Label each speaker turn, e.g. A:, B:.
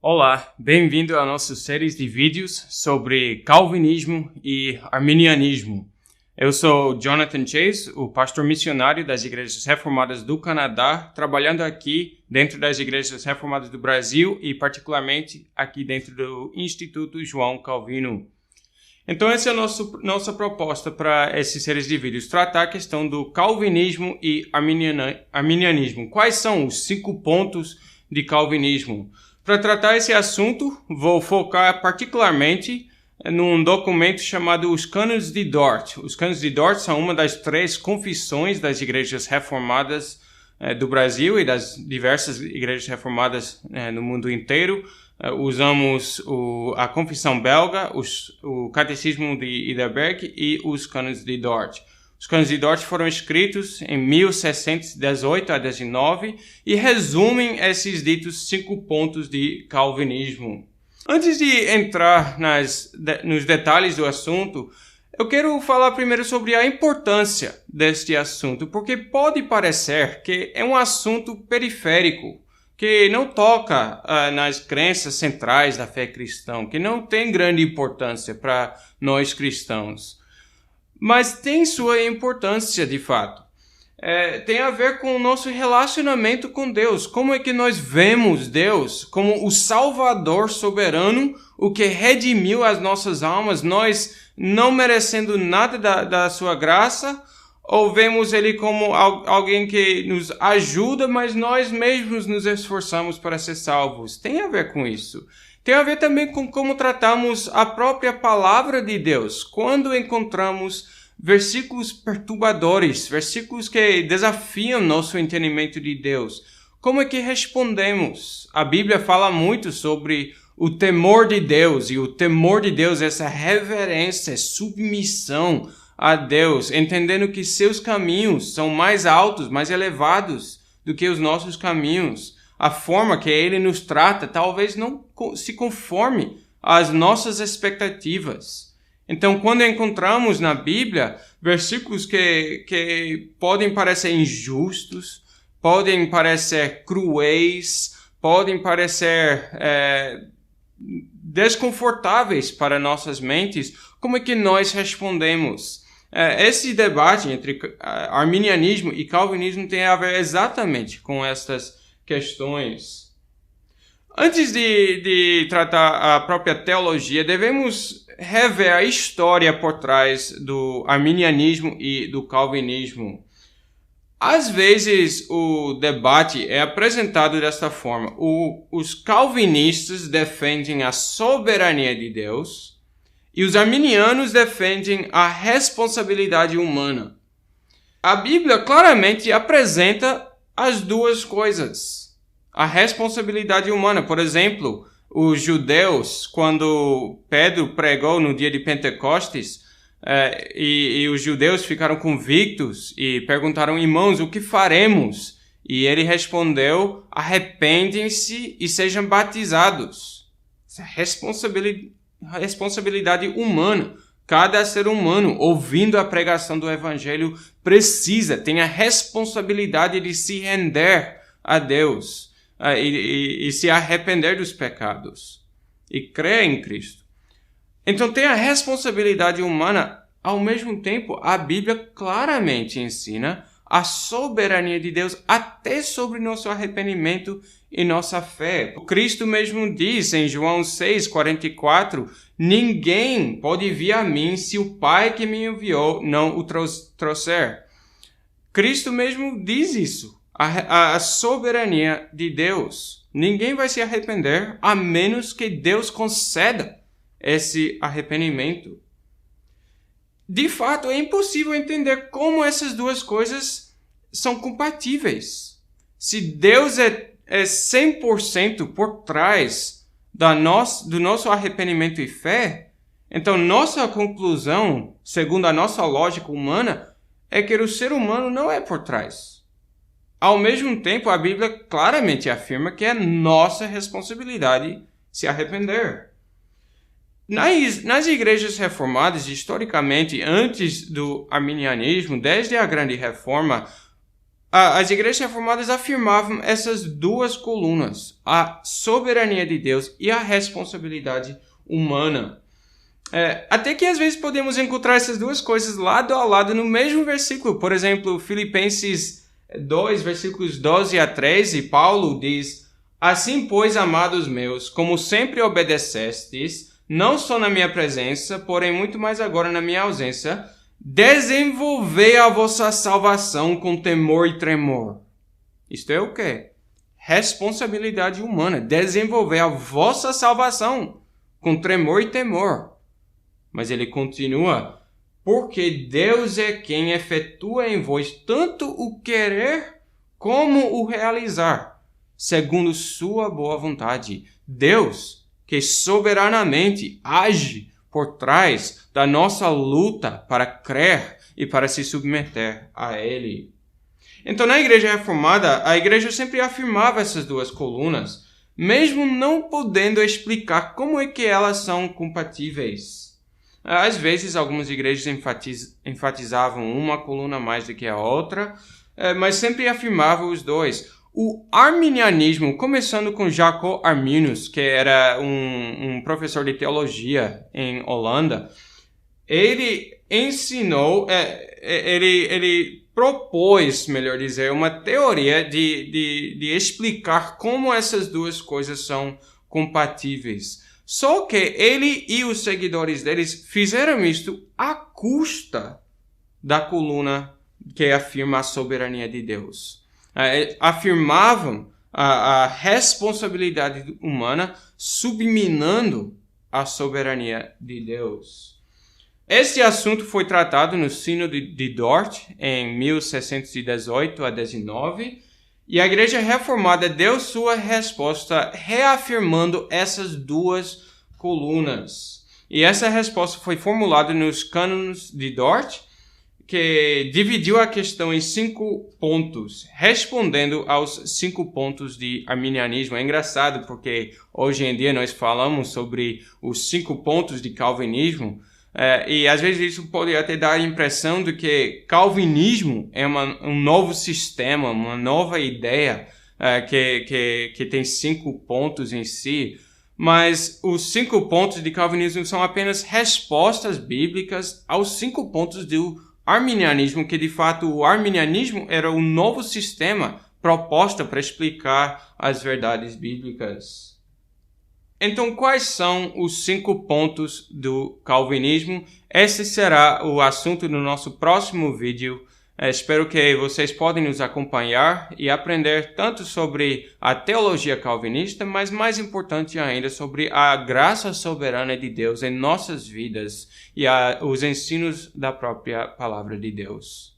A: Olá, bem-vindo à nossa série de vídeos sobre calvinismo e arminianismo. Eu sou Jonathan Chase, o pastor missionário das Igrejas Reformadas do Canadá, trabalhando aqui dentro das Igrejas Reformadas do Brasil e particularmente aqui dentro do Instituto João Calvino. Então essa é a nossa proposta para essas séries de vídeos, tratar a questão do calvinismo e arminianismo. Quais são os 5 pontos de calvinismo? Para tratar esse assunto, vou focar particularmente num documento chamado Os Cânones de Dort. Os Cânones de Dort são uma das 3 confissões das igrejas reformadas do Brasil e das diversas igrejas reformadas no mundo inteiro. Usamos a Confissão Belga, o Catecismo de Heidelberg e os Cânones de Dort. Os Cânones de Dort foram escritos em 1618 a 19 e resumem esses ditos 5 pontos de calvinismo. Antes de entrar nos detalhes do assunto, eu quero falar primeiro sobre a importância deste assunto, porque pode parecer que é um assunto periférico, que não toca nas crenças centrais da fé cristã, que não tem grande importância para nós cristãos. Mas tem sua importância, de fato. Tem a ver com o nosso relacionamento com Deus. Como é que nós vemos Deus como o Salvador soberano, o que redimiu as nossas almas, nós não merecendo nada da sua graça, ou vemos Ele como alguém que nos ajuda, mas nós mesmos nos esforçamos para ser salvos? Tem a ver com isso. Tem a ver também com como tratamos a própria palavra de Deus. Quando encontramos versículos perturbadores, versículos que desafiam nosso entendimento de Deus, como é que respondemos? A Bíblia fala muito sobre o temor de Deus, e o temor de Deus é essa reverência, submissão a Deus, entendendo que seus caminhos são mais altos, mais elevados do que os nossos caminhos. A forma que Ele nos trata talvez não se conforme às nossas expectativas. Então, quando encontramos na Bíblia versículos que podem parecer injustos, podem parecer cruéis, podem parecer desconfortáveis para nossas mentes, como é que nós respondemos? Esse debate entre arminianismo e calvinismo tem a ver exatamente com estas questões. Antes de tratar a própria teologia, devemos rever a história por trás do arminianismo e do calvinismo. Às vezes o debate é apresentado desta forma. Os calvinistas defendem a soberania de Deus e os arminianos defendem a responsabilidade humana. A Bíblia claramente apresenta as duas coisas. A responsabilidade humana, por exemplo, os judeus, quando Pedro pregou no dia de Pentecostes, e os judeus ficaram convictos e perguntaram: irmãos, o que faremos? E ele respondeu: arrependem-se e sejam batizados. Essa responsabilidade humana. Cada ser humano, ouvindo a pregação do Evangelho, tem a responsabilidade de se render a Deus e se arrepender dos pecados e crer em Cristo. Então tem a responsabilidade humana. Ao mesmo tempo, a Bíblia claramente ensina a soberania de Deus até sobre nosso arrependimento e nossa fé. O Cristo mesmo diz em João 6:44, ninguém pode vir a mim se o Pai que me enviou não o trouxer. Cristo mesmo diz isso, a soberania de Deus. Ninguém vai se arrepender a menos que Deus conceda esse arrependimento. De fato, é impossível entender como essas duas coisas são compatíveis. Se Deus é 100% por trás do nosso arrependimento e fé, então nossa conclusão, segundo a nossa lógica humana, é que o ser humano não é por trás. Ao mesmo tempo, a Bíblia claramente afirma que é nossa responsabilidade se arrepender. Nas igrejas reformadas, historicamente, antes do arminianismo, desde a Grande Reforma, as igrejas reformadas afirmavam essas duas colunas, a soberania de Deus e a responsabilidade humana. Até que às vezes podemos encontrar essas duas coisas lado a lado no mesmo versículo. Por exemplo, Filipenses 2, versículos 12 a 13, Paulo diz: Assim, pois, amados meus, como sempre obedecestes, não só na minha presença, porém muito mais agora na minha ausência, desenvolvei a vossa salvação com temor e tremor. Isto é o quê? Responsabilidade humana. Desenvolver a vossa salvação com tremor e temor. Mas ele continua: porque Deus é quem efetua em vós tanto o querer como o realizar, segundo sua boa vontade. Deus, que soberanamente age por trás da nossa luta para crer e para se submeter a Ele. Então, na Igreja Reformada, a Igreja sempre afirmava essas duas colunas, mesmo não podendo explicar como é que elas são compatíveis. Às vezes, algumas igrejas enfatizavam uma coluna mais do que a outra, mas sempre afirmavam os dois. O arminianismo, começando com Jacob Arminius, que era um professor de teologia em Holanda, ele ensinou, ele propôs, melhor dizer, uma teoria de explicar como essas duas coisas são compatíveis. Só que ele e os seguidores deles fizeram isto à custa da coluna que afirma a soberania de Deus. Afirmavam a responsabilidade humana subminando a soberania de Deus. Este assunto foi tratado no Sínodo de Dort em 1618 a 19 e a Igreja Reformada deu sua resposta reafirmando essas duas colunas. E essa resposta foi formulada nos cânones de Dort, que dividiu a questão em 5 pontos, respondendo aos 5 pontos de arminianismo. É engraçado porque hoje em dia nós falamos sobre os 5 pontos de calvinismo, e às vezes isso pode até dar a impressão de que calvinismo é um novo sistema, uma nova ideia que tem 5 pontos em si. Mas os 5 pontos de calvinismo são apenas respostas bíblicas aos 5 pontos do arminianismo, que de fato o arminianismo era um novo sistema proposto para explicar as verdades bíblicas. Então, quais são os 5 pontos do calvinismo? Esse será o assunto do nosso próximo vídeo. Espero que vocês podem nos acompanhar e aprender tanto sobre a teologia calvinista, mas mais importante ainda, sobre a graça soberana de Deus em nossas vidas e os ensinos da própria palavra de Deus.